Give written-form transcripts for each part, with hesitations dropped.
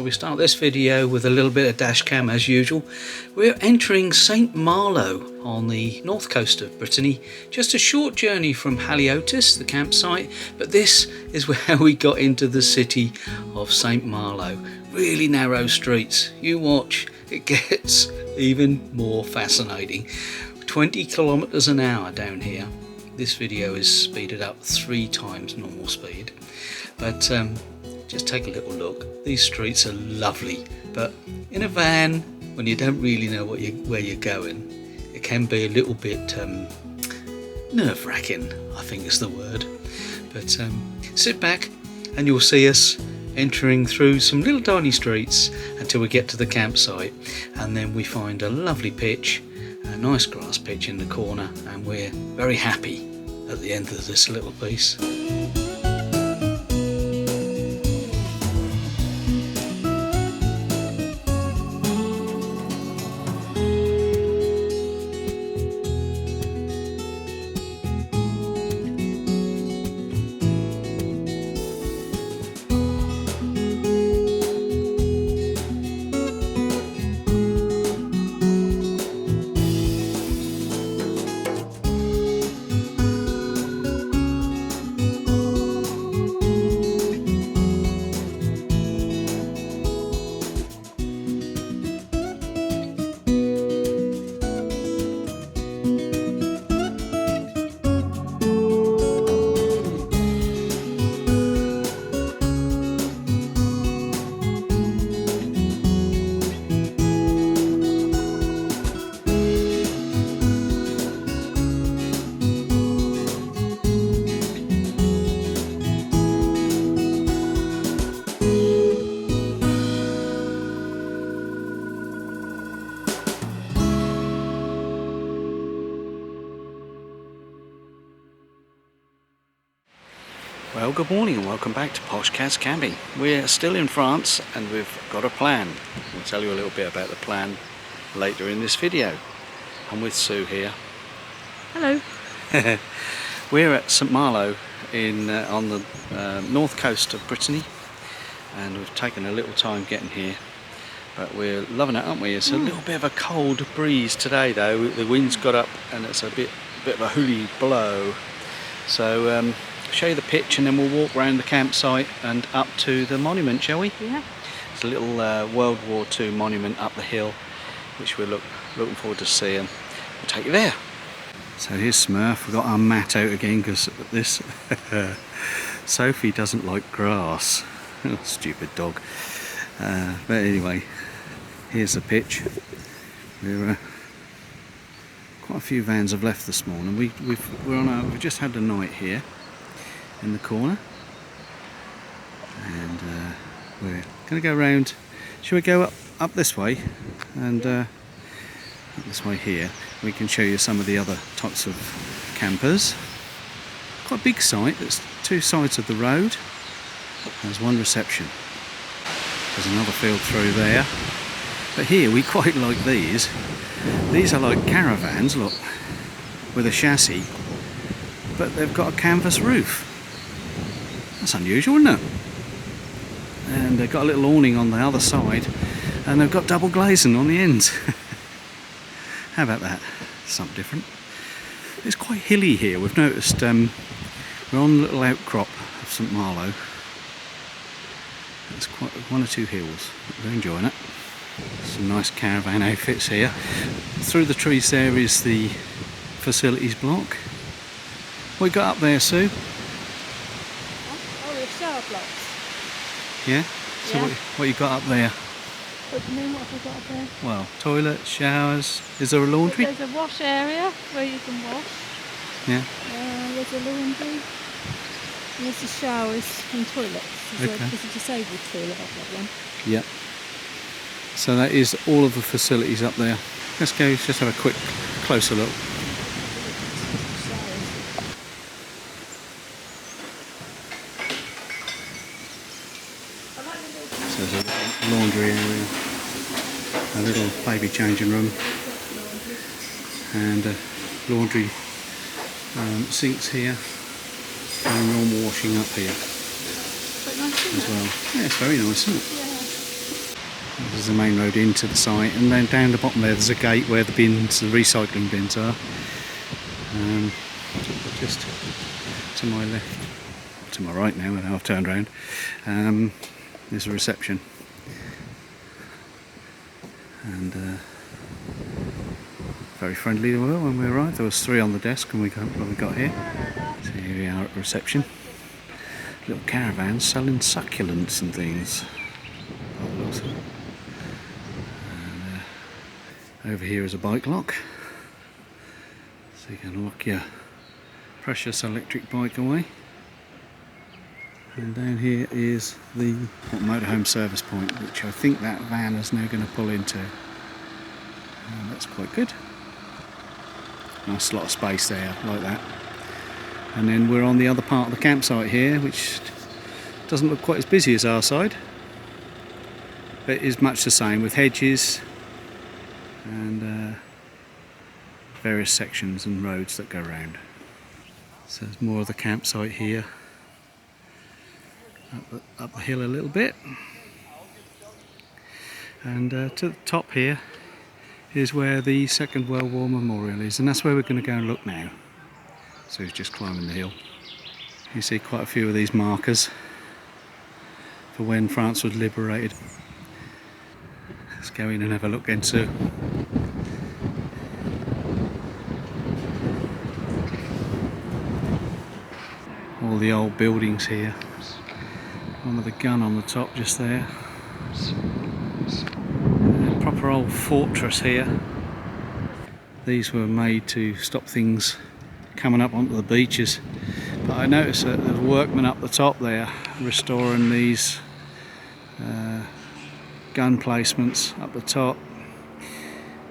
we start this video with a little bit of dash cam as usual. We're entering Saint Malo on the north coast of Brittany, just a short journey from Haliotis, the campsite, but this is where we got into the city of Saint Malo. Really narrow streets. You watch, it gets even more fascinating. 20 kilometers an hour down here. This video is speeded up 3 times normal speed, but just take a little look. These streets are lovely, but in a van, when you don't really know where you're going, it can be a little bit nerve-wracking, I think is the word. But sit back and you'll see us entering through some little tiny streets until we get to the campsite, and then we find a lovely pitch, a nice grass pitch in the corner, and we're very happy at the end of this little piece. Well, good morning and welcome back to Poshcats Camping. We're still in France and we've got a plan. We'll tell you a little bit about the plan later in this video. I'm with Sue here. Hello. We're at Saint Malo on the north coast of Brittany, and we've taken a little time getting here, but we're loving it, aren't we? It's a little bit of a cold breeze today though. The wind's got up and it's a bit of a hooly blow. So show you the pitch and then we'll walk around the campsite and up to the monument, shall we? Yeah. It's a little World War II monument up the hill, which we're looking forward to seeing. We'll take you there. So here's Smurf. We've got our mat out again because this Sophie doesn't like grass. Stupid dog. But anyway, here's the pitch. We're quite a few vans have left this morning. We've just had a night here in the corner, and we're going to go around. Shall we go up this way and up this way here? We can show you some of the other types of campers. Quite a big site. There's 2 sides of the road. There's one reception. There's another field through there. But here we quite like these. These are like caravans, look, with a chassis, but they've got a canvas roof. That's unusual, isn't it? And they've got a little awning on the other side, and they've got double glazing on the ends. How about that? Something different. It's quite hilly here. We've noticed we're on a little outcrop of Saint Malo. It's quite 1 or 2 hills. We're enjoying it. Some nice caravan outfits here. Through the trees there is the facilities block. What you got up there, Sue? Oh, the shower blocks. Yeah? So Yeah. what you got up there? What do you mean, what have I got up there? Well, toilet, showers. Is there a laundry? There's a wash area where you can wash. Yeah. There's a laundry. And there's the showers and toilets. There's a disabled toilet up that one. Yeah. So that is all of the facilities up there. Let's go just have a quick closer look. So there's a little laundry area, a little baby changing room, and laundry sinks here, and normal washing up here as well. Yeah, it's very nice, isn't it? This is the main road into the site, and then down the bottom there's a gate where the bins, the recycling bins are. Just to my left, to my right now, and I've turned around, there's a reception. And very friendly they were when we arrived. There was 3 on the desk when we got here. So here we are at reception. Little caravans selling succulents and things. And, over here is a bike lock, so you can lock your precious electric bike away. And down here is the motorhome service point, which I think that van is now going to pull into. And that's quite good. Nice lot of space there, like that. And then we're on the other part of the campsite here, which doesn't look quite as busy as our side, but is much the same, with hedges and various sections and roads that go round. So there's more of the campsite here, up the hill a little bit, and to the top here is where the Second World War Memorial is, and that's where we're going to go and look now. So he's just climbing the hill. You see quite a few of these markers for when France was liberated. Let's go in and have a look into all the old buildings here. One with a gun on the top just there. A proper old fortress here. These were made to stop things coming up onto the beaches, but I noticed that there's workmen up the top there restoring these gun placements up the top.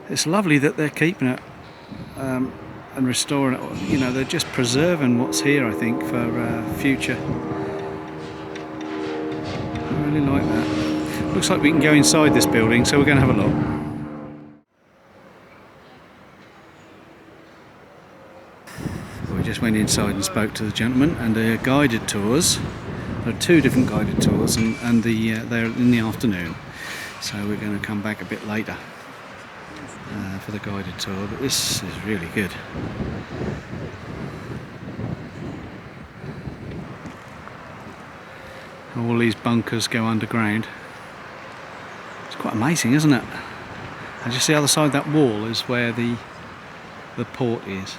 It's lovely that they're keeping it and restoring it. You know, they're just preserving what's here, I think, for future. I really like that. Looks like we can go inside this building, so we're going to have a look. We just went inside and spoke to the gentleman, and they're guided tours. There are 2 different guided tours, and they're in the afternoon. So we're going to come back a bit later for the guided tour, but this is really good. All these bunkers go underground. It's quite amazing, isn't it? And just the other side of that wall is where the port is.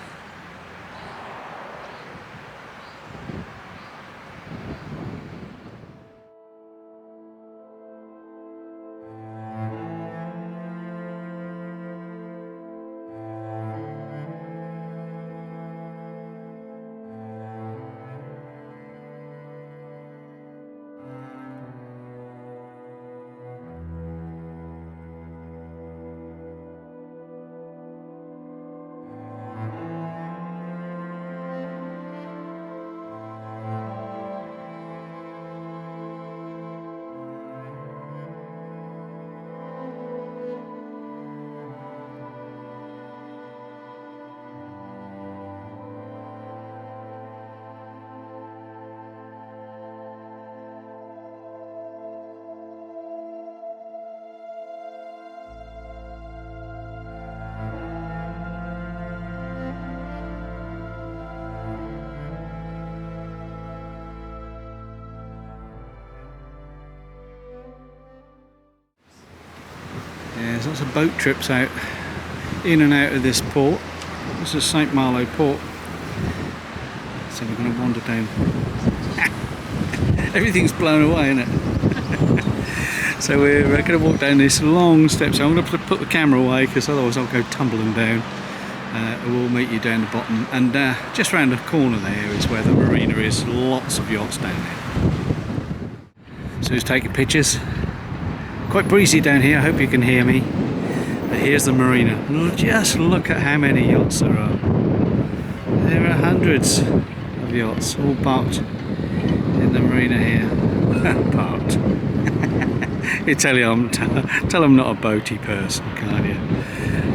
There's lots of boat trips out, in and out of this port. This is Saint Malo port. So we're going to wander down. Everything's blown away, isn't it? So we're going to walk down this long step. So I'm going to put the camera away, because otherwise I'll go tumbling down. We'll meet you down the bottom, and just round the corner there is where the marina is. Lots of yachts down there. So he's taking pictures. Quite breezy down here, I hope you can hear me. But here's the marina. Just look at how many yachts there are. There are hundreds of yachts, all parked in the marina here. Parked. You tell them I'm not a boaty person, can't you?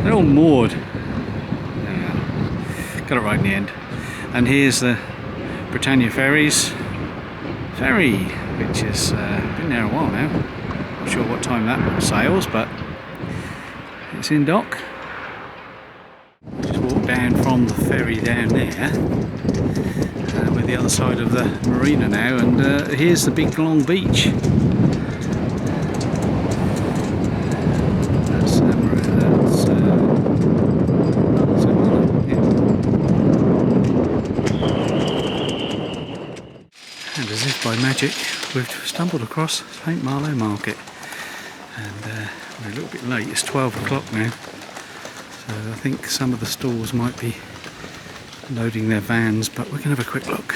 They're all moored. Yeah. Got it right in the end. And here's the Brittany ferry, which has been there a while now. Not sure what time that sails, but it's in dock. Just walk down from the ferry down there. We're the other side of the marina now, and here's the big long beach. That's Saint Malo, yeah. And as if by magic, we've stumbled across Saint Malo Market, and we're a little bit late. It's 12 o'clock now, so I think some of the stalls might be loading their vans, but we're going to have a quick look.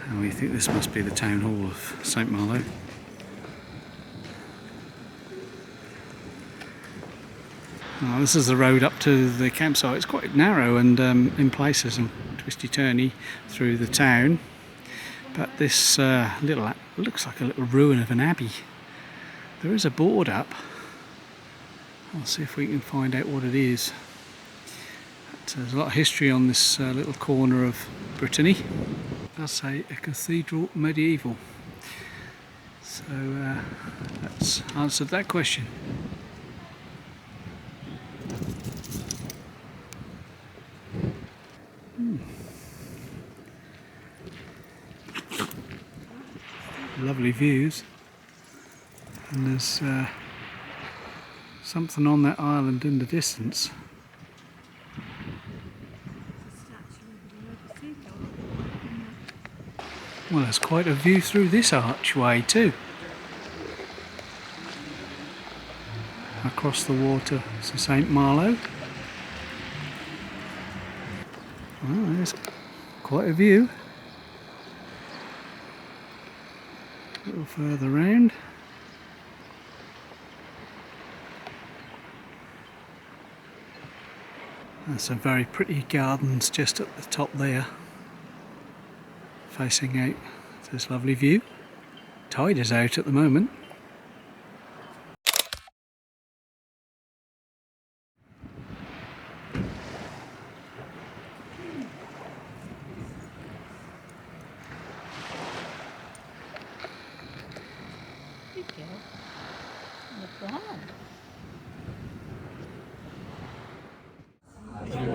And we think this must be the town hall of Saint Malo. Oh, this is the road up to the campsite. It's quite narrow and in places and twisty-turny through the town. But this looks like a little ruin of an abbey. There is a board up. I'll see if we can find out what it is. But there's a lot of history on this little corner of Brittany. I'll say a cathedral medieval. So that's answered that question. Lovely views, and there's something on that island in the distance. Well, there's quite a view through this archway too. Across the water to Saint Malo. Well, there's quite a view. A little further round. There's some very pretty gardens just at the top there, facing out to this lovely view. Tide is out at the moment.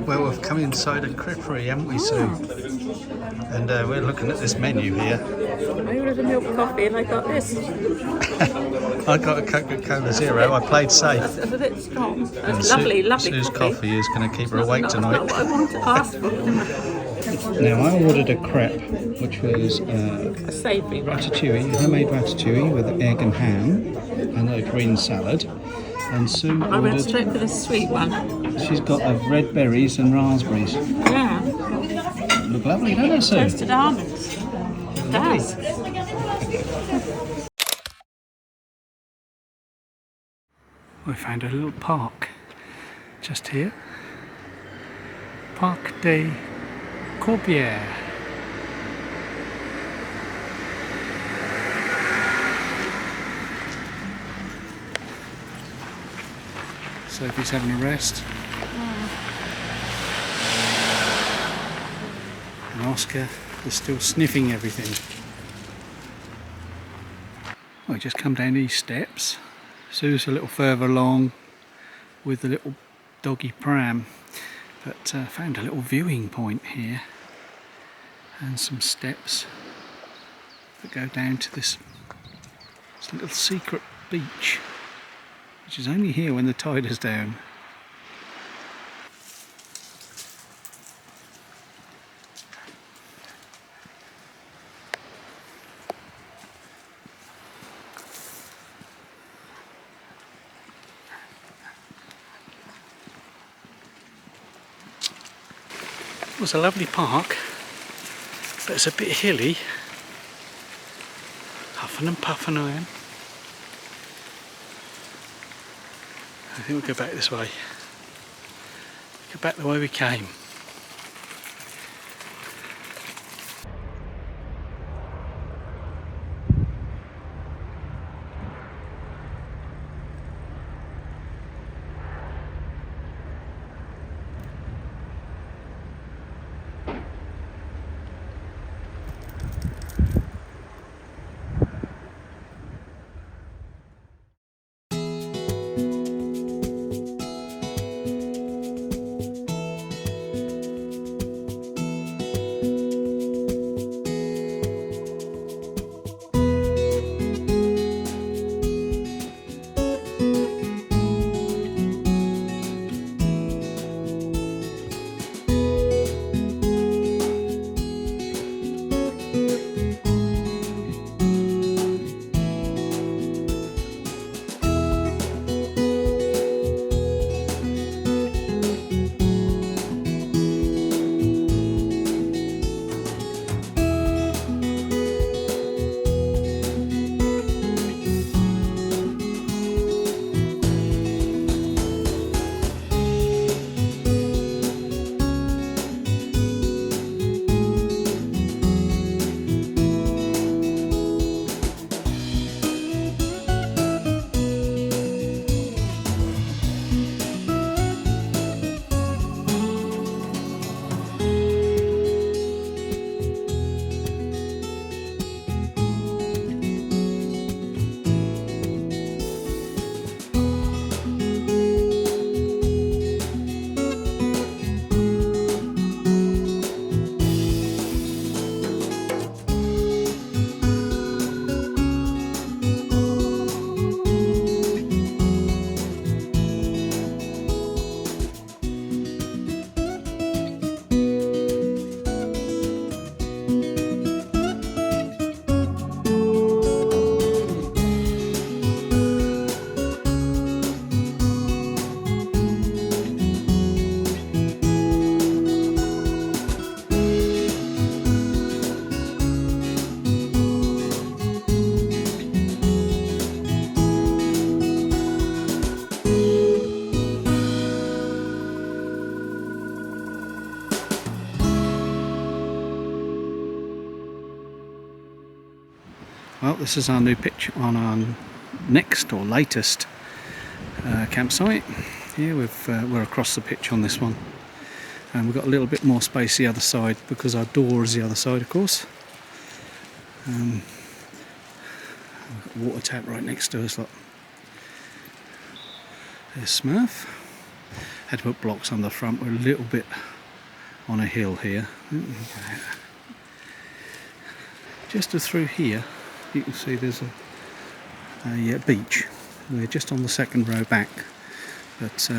Well, we've come inside a creperie, haven't we, Sue? And we're looking at this menu here. I ordered a milk coffee and I got this. I got a Coca-Cola Zero. I played safe. That's a bit strong. That's And lovely, lovely Sue's coffee is going to keep her awake That's tonight. not what I wanted to ask for. Now, I ordered a crepe, which was A savoury one. ratatouille, homemade ratatouille with egg and ham, and a green salad. And Sue I went ordered, straight for the sweet one. she's got red berries and raspberries. Yeah. Look lovely, don't they, Sue? Toasted almonds. It does. We found a little park just here. Parc des Corbières. Sophie's having a rest. And Oscar is still sniffing everything. Well, we just come down these steps. Sue's a little further along with the little doggy pram, but found a little viewing point here and some steps that go down to this little secret beach, which is only here when the tide is down. It was a lovely park, but it's a bit hilly. Huffing and puffing I am. I think we'll go back this way. Go back the way we came. this is our new pitch on our next or latest campsite. Here we're across the pitch on this one, and we've got a little bit more space the other side because our door is the other side, of course. We've got a water tap right next to us. Look. There's Smurf. Had to put blocks on the front. We're a little bit on a hill here. Just through here, you can see there's a beach. We're just on the second row back, but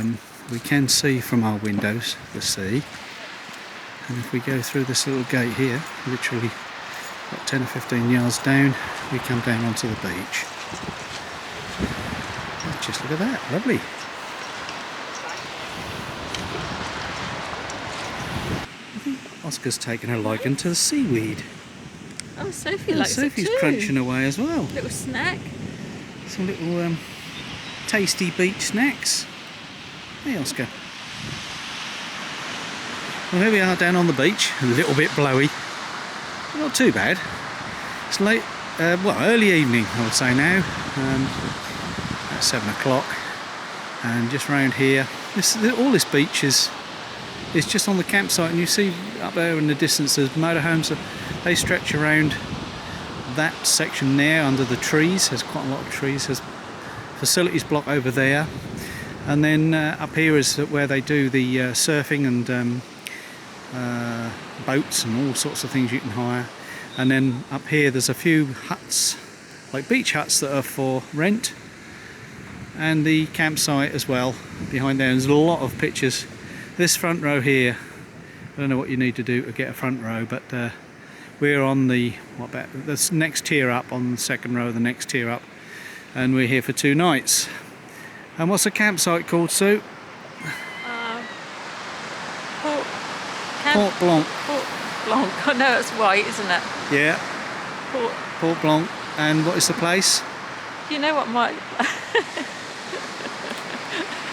we can see from our windows the sea. And if we go through this little gate here, literally about 10 or 15 yards down, we come down onto the beach. Just look at that, lovely. I think Oscar's taken a liking to the seaweed. Oh, Sophie likes Sophie's it too. crunching away as well. Little snack. Some little tasty beach snacks. Hey, Oscar. Well, here we are down on the beach, a little bit blowy. Not too bad. It's late, well, early evening, I would say now. At 7 o'clock, and just round here, all this beach is just on the campsite, and you see up there in the distance there's motorhomes. They stretch around that section there under the trees. There's quite a lot of trees. There's facilities block over there, and then up here is where they do the surfing and boats and all sorts of things you can hire. And then up here there's a few huts, like beach huts, that are for rent, and the campsite as well behind there. There's a lot of pictures. This front row here, I don't know what you need to do to get a front row, but we're on the next tier up, on the second row of the next tier up, and we're here for 2 nights. And what's the campsite called, Sue? Fort Blanc. Fort Blanc. I know it's white, isn't it? Yeah. Fort Blanc. And what is the place? You know what my...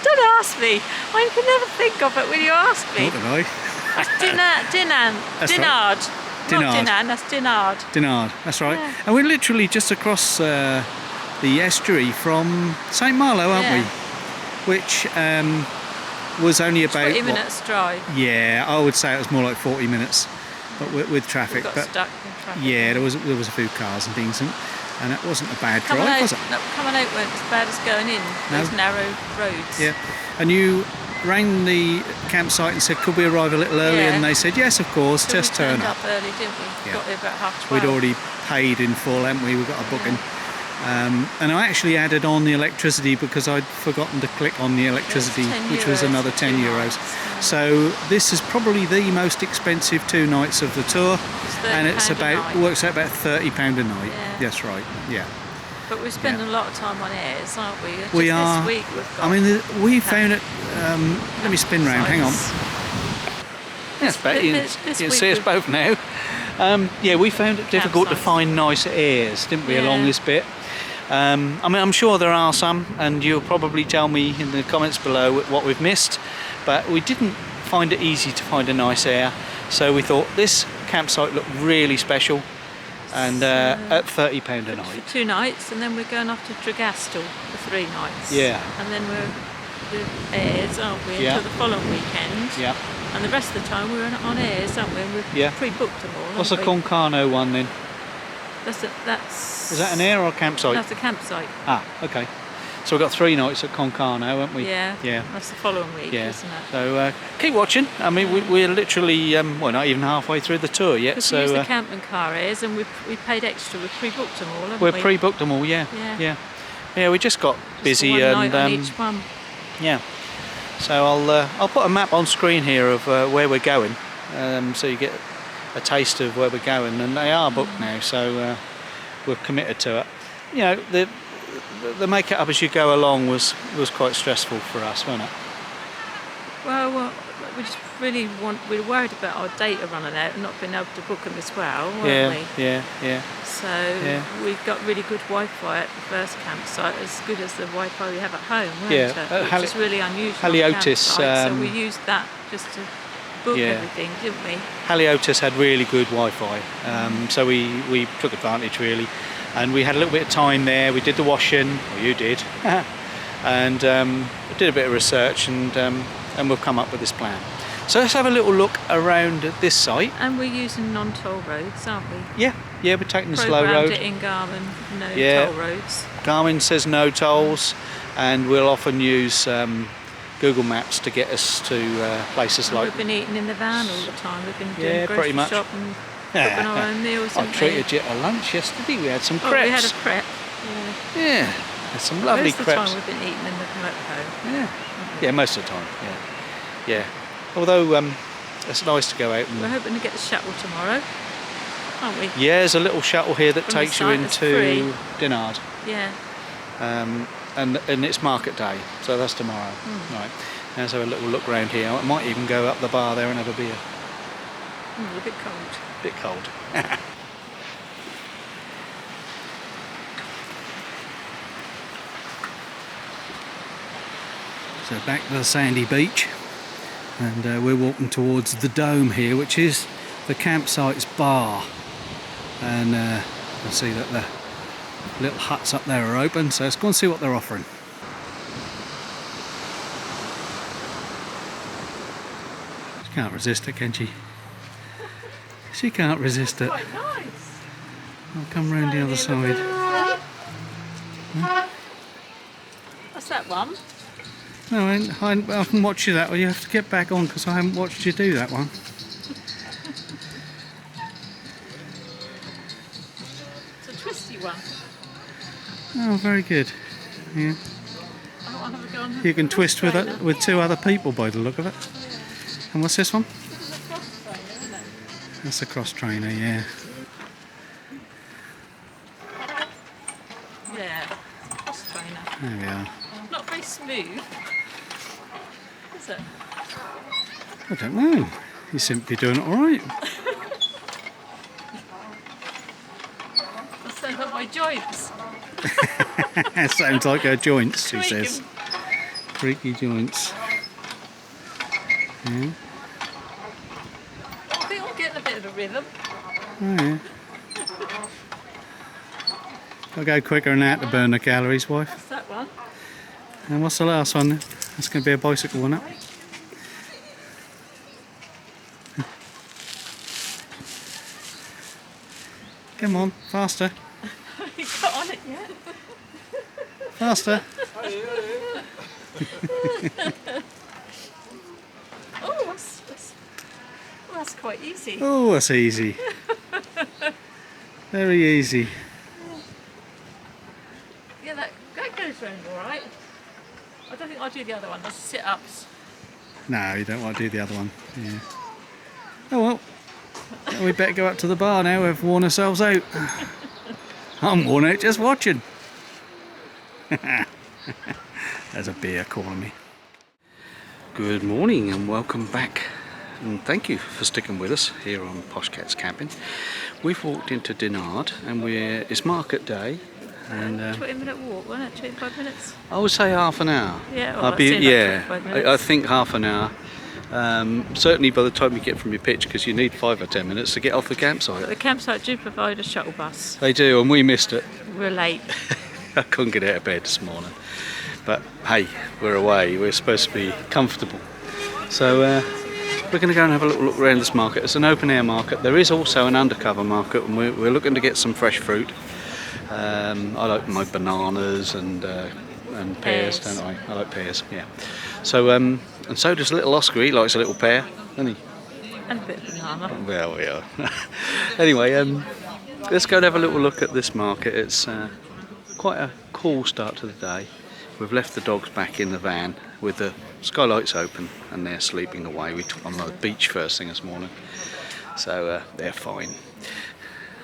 Don't ask me. I can never think of it when you ask me. What did I? That's Dinard. Right. Not Dinard, that's Dinard. Dinard, that's right. Yeah. And we're literally just across the estuary from Saint Malo, aren't we? Which was only about 20 minutes drive. Yeah, I would say it was more like 40 minutes, but with traffic. We got stuck in traffic. Yeah, there was a few cars and things, and it wasn't a bad drive, was it? No, coming out weren't as bad as going in. Those narrow roads. Yeah, and you rang the campsite and said, could we arrive a little early? Yeah. And they said, yes, of course, So just we turn turned up. up early, didn't we? Yeah. Got there about 12:30. We'd already paid in full, hadn't we? We got a booking. And I actually added on the electricity because I'd forgotten to click on the electricity, which was another 10 euros. So this is probably the most expensive 2 nights of the tour, and it's works out about £30 a night. Yeah. That's right. Yeah. But we're spending a lot of time on airs, aren't we? Just are. This week we've got. I mean, we found it. Let me spin round. Hang on. That's better. You can see us both now. Yeah, we found it difficult to find nice airs, didn't we, along this bit? I mean, I'm sure there are some, and you'll probably tell me in the comments below what we've missed, but we didn't find it easy to find a nice air, so we thought this campsite looked really special, and at £30 a night. For 2 nights, and then we're going off to Tregastel for 3 nights. Yeah. And then we're with airs, aren't we, until the following weekend. Yeah. And the rest of the time we're on airs, aren't we? We've pre-booked them all. What's the Concarneau one then? That's... Is that an air or a campsite? That's a campsite. Ah, okay. So we've got 3 nights at Concarneau, haven't we? Yeah. Yeah. That's the following week, isn't it? So keep watching. I mean, we're literally, well, not even halfway through the tour yet. So we used the camping car airs, and we paid extra. We pre-booked them all, haven't we? We've pre-booked them all, yeah. Yeah, we just got busy one and night on each one. Yeah. So I'll put a map on screen here of where we're going, so you get a taste of where we're going, and they are booked now, so we're committed to it. You know, the make it up as you go along was quite stressful for us, wasn't it? Well, we just really we're worried about our data running out and not being able to book them as well, weren't we? Yeah. So we got really good Wi-Fi at the first campsite, as good as the Wi-Fi we have at home, weren't it? Which is really unusual. Haliotis, so we used that just to book everything, didn't we? Haliotis had really good Wi-Fi, so we took advantage really. and we had a little bit of time there. We did the washing, or you did, and did a bit of research, and we've come up with this plan. So let's have a little look around at this site. And we're using non-toll roads, aren't we? Yeah, we're taking the slow road. Programmed it in Garmin, no toll roads. Garmin says no tolls, and we'll often use Google Maps to get us to places And like... we've been eating in the van all the time. We've been doing pretty grocery much. shop and cooking our own meals. I treated you to lunch yesterday. We had some crepes. We had a crepe. Yeah, there's some lovely most of crepes. the time we've been eating in the motorhome. Yeah, most of the time. Yeah. Although it's nice to go out and... We're hoping to get the shuttle tomorrow, aren't we? Yeah, there's a little shuttle here that From takes the you site, it's into free. Dinard. Yeah. And it's market day, so that's tomorrow. Right. Let's have a little look around here. I might even go up the bar there and have a beer. A bit cold. Bit cold. So back to the sandy beach, and we're walking towards the dome here, which is the campsite's bar. And you'll see that the little huts up there are open, so let's go and see what they're offering. She can't resist it, can she? She can't resist it. Quite nice. I'll come round the other side. What's that one? No, I can watch you that one. You have to get back on because I haven't watched you do that one. It's a twisty one. Oh, very good. Yeah. I don't want to have a go on. You can twist with two other people by the look of it. And what's this one? This is a cross trainer, isn't it? That's a cross trainer, yeah. Yeah, it's a cross trainer. There we are. Not very smooth, is it? I don't know. You seem to be doing it all right. I sound like my joints. Sounds like her joints, she Creaking. says. Creaky joints. Yeah. I think I'm getting a bit of a rhythm. Oh, yeah. I'll go quicker than that to burn the calories, wife. What's that one? And what's the last one? That's going to be a bicycle one up. Come on, faster, You got on it yet? faster. Oh, that's quite easy. Oh, that's easy. Very easy. Yeah, that goes round all right. I don't think I'll do the other one. That's sit-ups. No, you don't want to do the other one. Yeah. Oh well. We better go up to the bar now. We've worn ourselves out. I'm worn out just watching. There's a beer calling me. Good morning and welcome back. And thank you for sticking with us here on Poshcats Camping. We've walked into Dinard and it's market day. And 20-minute walk, wasn't it? 25 minutes? I would say half an hour. Yeah, well, I'd be, I'd say yeah. about 25 minutes. I think half an hour. Certainly by the time you get from your pitch, because you need 5 or 10 minutes to get off the campsite. But the campsite do provide a shuttle bus. They do, and we missed it. We're late. I couldn't get out of bed this morning. But hey, we're away. We're supposed to be comfortable. So we're going to go and have a little look around this market. It's an open air market. There is also an undercover market, and we're looking to get some fresh fruit. I like my bananas and pears, don't I? I like pears, yeah. So and so does little Oscar. He likes a little pear, doesn't he? And a bit of banana. Well, we are. Anyway, let's go and have a little look at this market. It's quite a cool start to the day. We've left the dogs back in the van with the skylights open and they're sleeping away. We took them on the beach first thing this morning, so they're fine.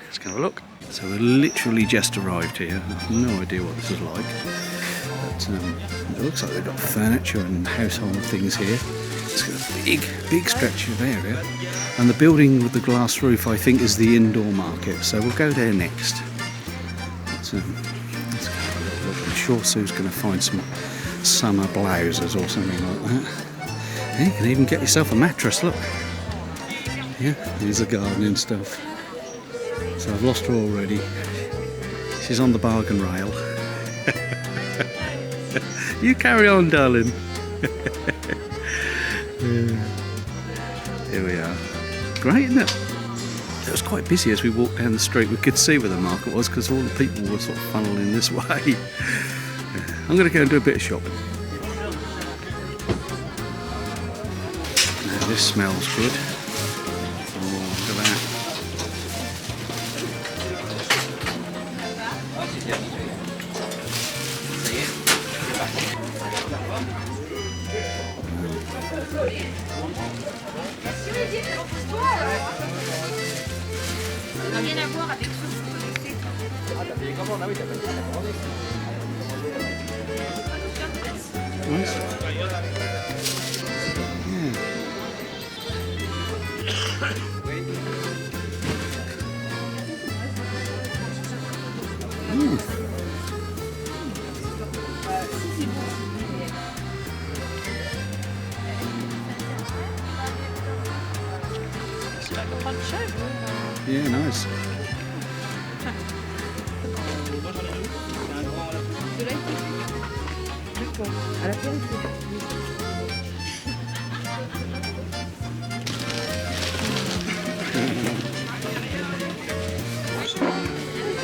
Let's go have a look. So we're literally just arrived here. I have no idea what this is like, but it looks like they've got furniture and household things here. It's got a big stretch of area, and the building with the glass roof I think is the indoor market, so we'll go there next. Let's go have a little look. I'm sure Sue's going to find some summer blouses or something like that. Yeah, you can even get yourself a mattress, look. Yeah, here's the gardening stuff. So I've lost her already. She's on the bargain rail. You carry on, darling. Here we are. Great, isn't it? It was quite busy as we walked down the street. We could see where the market was because all the people were sort of funneling this way. I'm going to go and do a bit of shopping. Now, this smells good. Oh, look at that. Rien à voir avec ce que vous connaissez. Nice. It's like a poncho. Yeah, nice.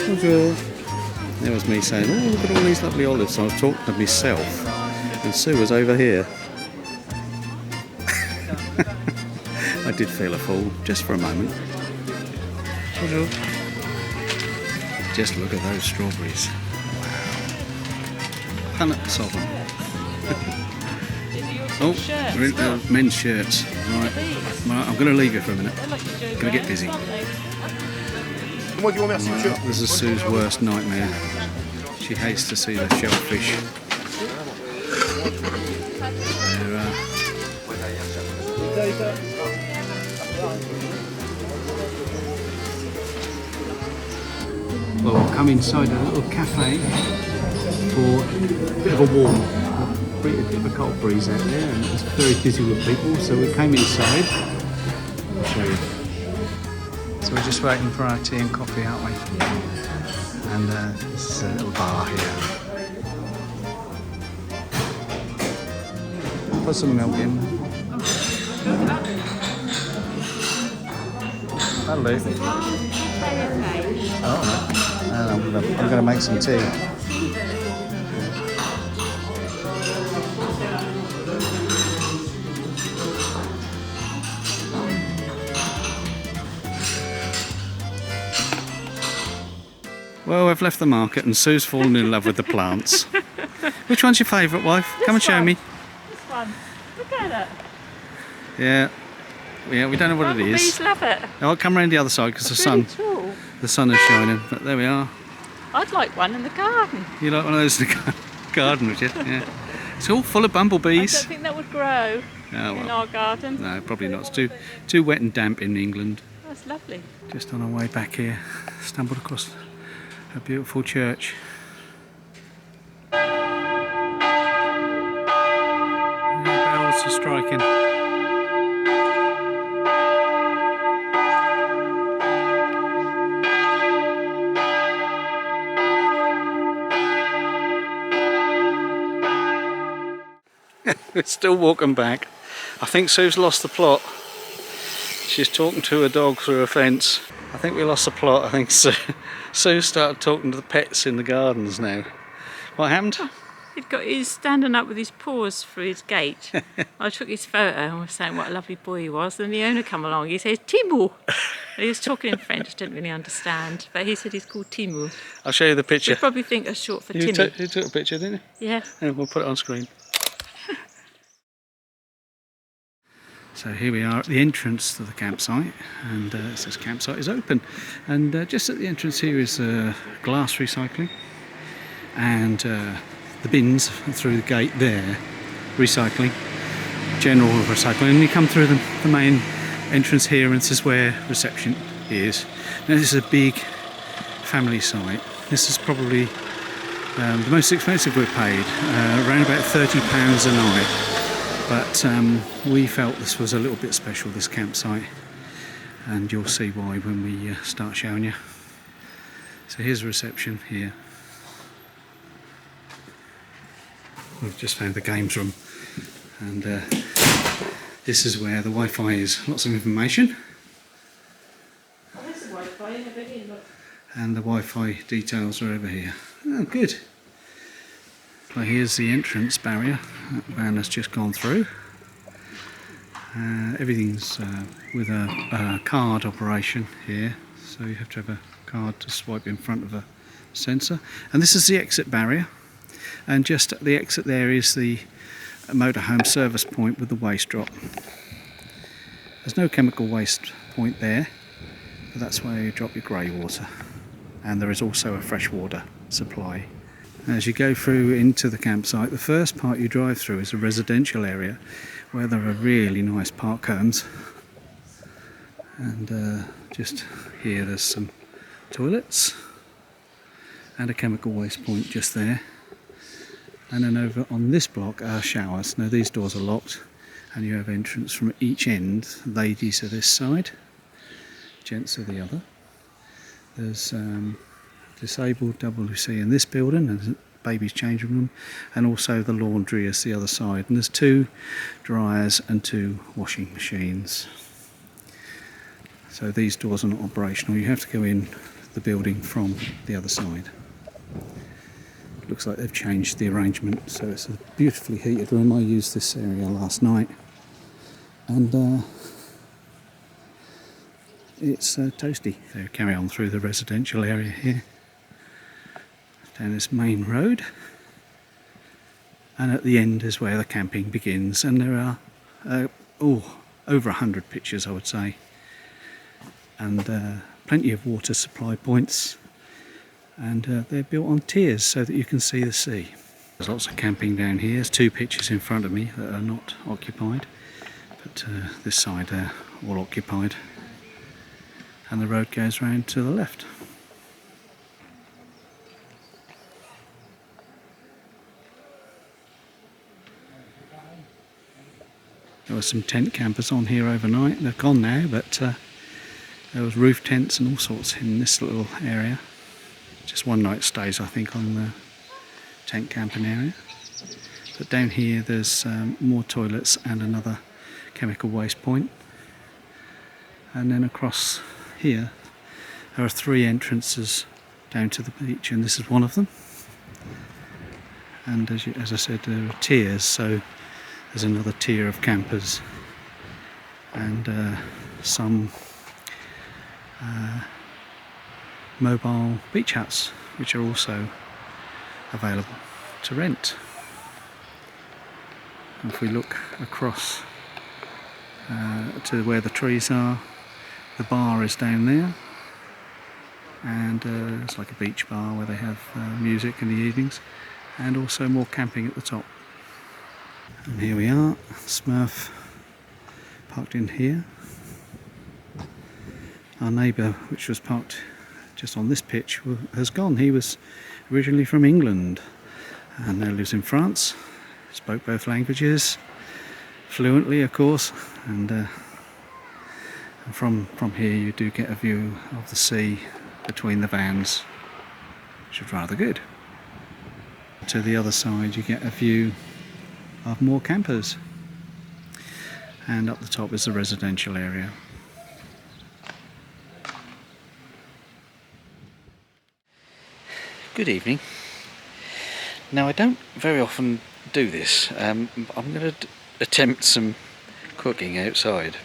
Bonjour. There was me saying, oh, look at all these lovely olives. I was talking to myself, and Sue was over here. I did feel a fool, just for a moment. Bonjour. Just look at those strawberries. Wow. Punnets of them. Oh, we're into men's shirts. Right. Right, I'm going to leave you for a minute. I'm going to get busy. Right, this is Sue's worst nightmare. She hates to see the shellfish. Well, we'll come inside a little cafe for a bit of a warm. A bit of a cold breeze out there, and it's very busy with people, so we came inside. I'll show you. So we're just waiting for our tea and coffee, aren't we? And this is a little bar here. Put some milk in. That'll do. Oh, and I'm going to make some tea. Well, we've left the market and Sue's fallen in love with the plants. Which one's your favourite, wife? Come and show me. This one. Look at it. Yeah, we don't know what it is. Bees love it. I'll come round the other side because the sun is shining. But there we are. I'd like one in the garden. You like one of those in the garden, would you? Yeah. It's all full of I bumblebees. don't think that would grow Oh, in well, our garden. no, probably not. It's too wet and damp in England. That's lovely. Just on our way back here, stumbled across a beautiful church. And the bells are striking. We're still walking back. I think Sue's lost the plot. She's talking to her dog through a fence. I think we lost the plot. I think Sue started talking to the pets in the gardens now. What happened? He's standing up with his paws through his gate. I took his photo and was saying what a lovely boy he was. And the owner come along. He says, Timu. And he was talking in French. Didn't really understand. But he said he's called Timu. I'll show you the picture. You probably think it's short for You Timmy. took a picture, didn't you? Yeah. And we'll put it on screen. So here we are at the entrance to the campsite, and it says campsite is open. And just at the entrance here is glass recycling, and the bins through the gate there, recycling, general recycling. And you come through the main entrance here, and this is where reception is. Now this is a big family site. This is probably the most expensive we've paid, around about £30 a night. But we felt this was a little bit special, this campsite, and you'll see why when we start showing you. So here's reception here. We've just found the games room, and this is where the Wi-Fi is. Lots of information. Oh, there's the Wi-Fi in a bit, look. And the Wi-Fi details are over here. Oh, good. Well, here's the entrance barrier that van has just gone through. Everything's with a card operation here, so you have to have a card to swipe in front of a sensor. And this is the exit barrier, and just at the exit there is the motorhome service point with the waste drop. There's no chemical waste point there, but that's where you drop your grey water. And there is also a freshwater supply. As you go through into the campsite, the first part you drive through is a residential area where there are really nice park cones. And just here there's some toilets and a chemical waste point just there. And then over on this block are showers. Now these doors are locked and you have entrance from each end. Ladies are this side, gents are the other. There's disabled WC in this building, and baby's changing room, and also the laundry is the other side. And there's 2 dryers and 2 washing machines. So these doors are not operational. You have to go in the building from the other side. Looks like they've changed the arrangement, so it's a beautifully heated room. I used this area last night, and it's toasty. So carry on through the residential area here, down this main road, and at the end is where the camping begins. And there are over 100 pictures, I would say, and plenty of water supply points, and they're built on tiers so that you can see the sea. There's lots of camping down here. There's 2 pictures in front of me that are not occupied, but this side they're all occupied, and the road goes round to the left. There were some tent campers on here overnight. They've gone now, but there was roof tents and all sorts in this little area. Just one night stays, I think, on the tent camping area. But down here there's more toilets and another chemical waste point. And then across here there are 3 entrances down to the beach, and this is one of them. And as I said, there are tiers, so there's another tier of campers, and some mobile beach huts which are also available to rent. And if we look across to where the trees are, the bar is down there, and it's like a beach bar where they have music in the evenings, and also more camping at the top. And here we are, Smurf parked in here. Our neighbour, which was parked just on this pitch, has gone. He was originally from England and now lives in France. Spoke both languages fluently, of course, and from here you do get a view of the sea between the vans, which is rather good. To the other side you get a view of more campers, and up the top is the residential area. Good evening. Now, I don't very often do this. I'm going to attempt some cooking outside.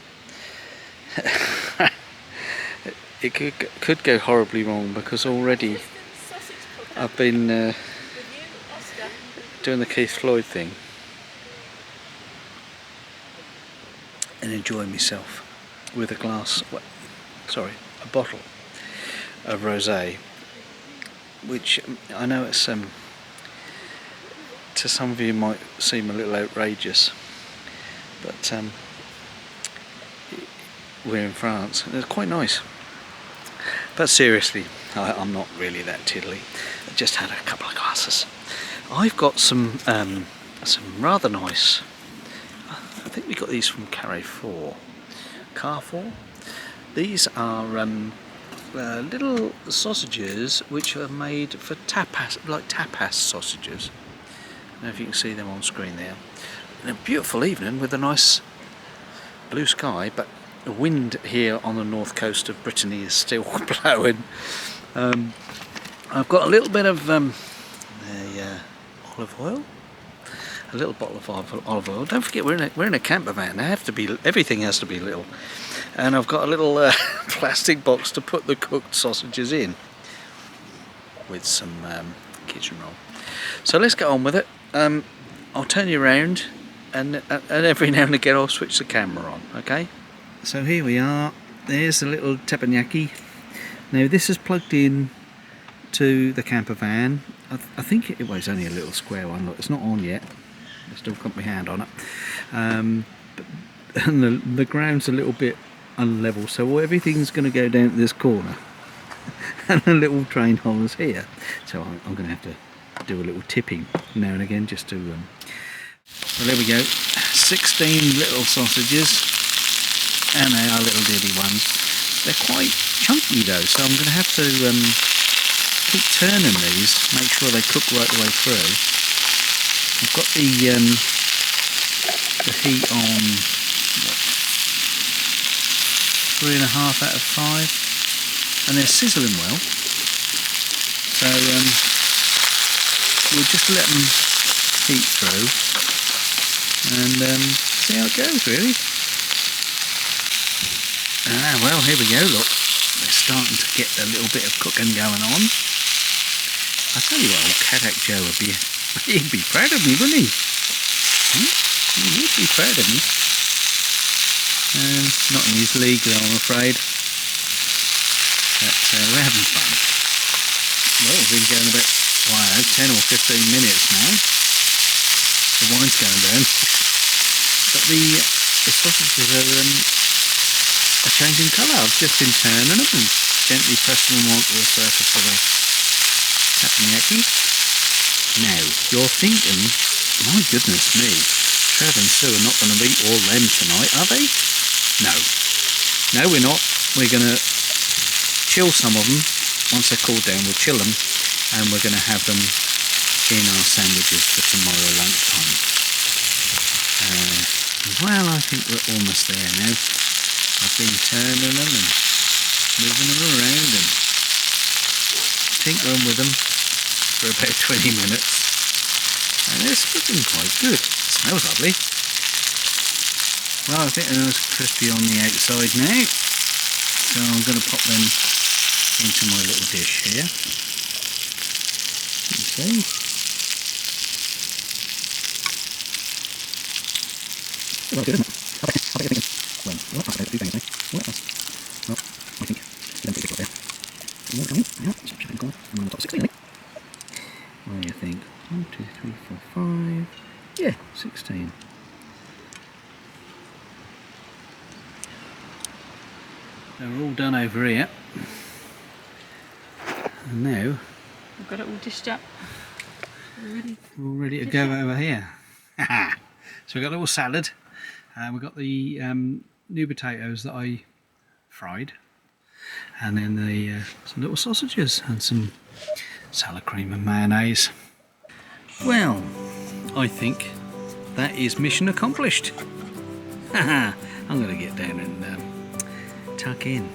It could go horribly wrong, because already I've been doing the Keith Floyd thing and enjoying myself with a bottle of rosé, which I know it's to some of you might seem a little outrageous, but we're in France and it's quite nice. But seriously, I'm not really that tiddly. I just had a couple of glasses. I've got some rather nice, I think we got these from Carrefour. These are little sausages which are made for tapas, like tapas sausages. I don't know if you can see them on screen there. And a beautiful evening with a nice blue sky, but the wind here on the north coast of Brittany is still blowing. I've got a little bit of olive oil, a little bottle of olive oil. Don't forget we're in a camper van. Everything has to be little. And I've got a little plastic box to put the cooked sausages in, with some kitchen roll. So let's get on with it. I'll turn you around, and every now and again I'll switch the camera on. Okay. So here we are. There's the little teppanyaki. Now this is plugged in to the camper van. I think it was only a little square one. Look, it's not on yet. I still got my hand on it. And the ground's a little bit unlevel, so everything's going to go down to this corner. And the little train holders here. So I'm going to have to do a little tipping now and again just to... Well, there we go. 16 little sausages. And they are little diddy ones. They're quite chunky though, so I'm going to have to keep turning these, make sure they cook right the way through. I've got the heat on, what, 3.5 out of 5, and they're sizzling well. So we'll just let them heat through and see how it goes, really. Well, here we go, look. They're starting to get a little bit of cooking going on. I tell you what, old Cadet Joe would be, he'd be proud of me, wouldn't he? He would be proud of me. Not in his league though, I'm afraid. But we're having fun. Well, we've been going about, 10 or 15 minutes now. The wine's going down. But the sausages are changing colour. I've just been turning them and gently pressing them onto the surface of the teppanyaki. Now, you're thinking, my goodness me, Trev and Sue are not going to eat all them tonight, are they? No. No, we're not. We're going to chill some of them. Once they're cooled down, we'll chill them, and we're going to have them in our sandwiches for tomorrow lunchtime. Well, I think we're almost there now. I've been turning them and moving them around and tinkering with them for about 20 minutes. And it's looking quite good. It smells lovely. Well, I think they're nice crispy on the outside now. So I'm going to pop them into my little dish here. Okay. Well, good, isn't it? I bet you're thinking, well, you're not about to do anything. Well, I think it's going to be difficult there. More coming. Yeah, stop checking the corner. I'm on the top 16, I think. What do you think? 1, 2, 3, 4, 5. Yeah, 16. So we're all done over here. And now We've got it all dished up. we're all ready to go over here. So we've got a little salad. We've got the new potatoes that I fried, and then the some little sausages and some salad cream and mayonnaise. Well, I think that is mission accomplished. I'm going to get down and tuck in.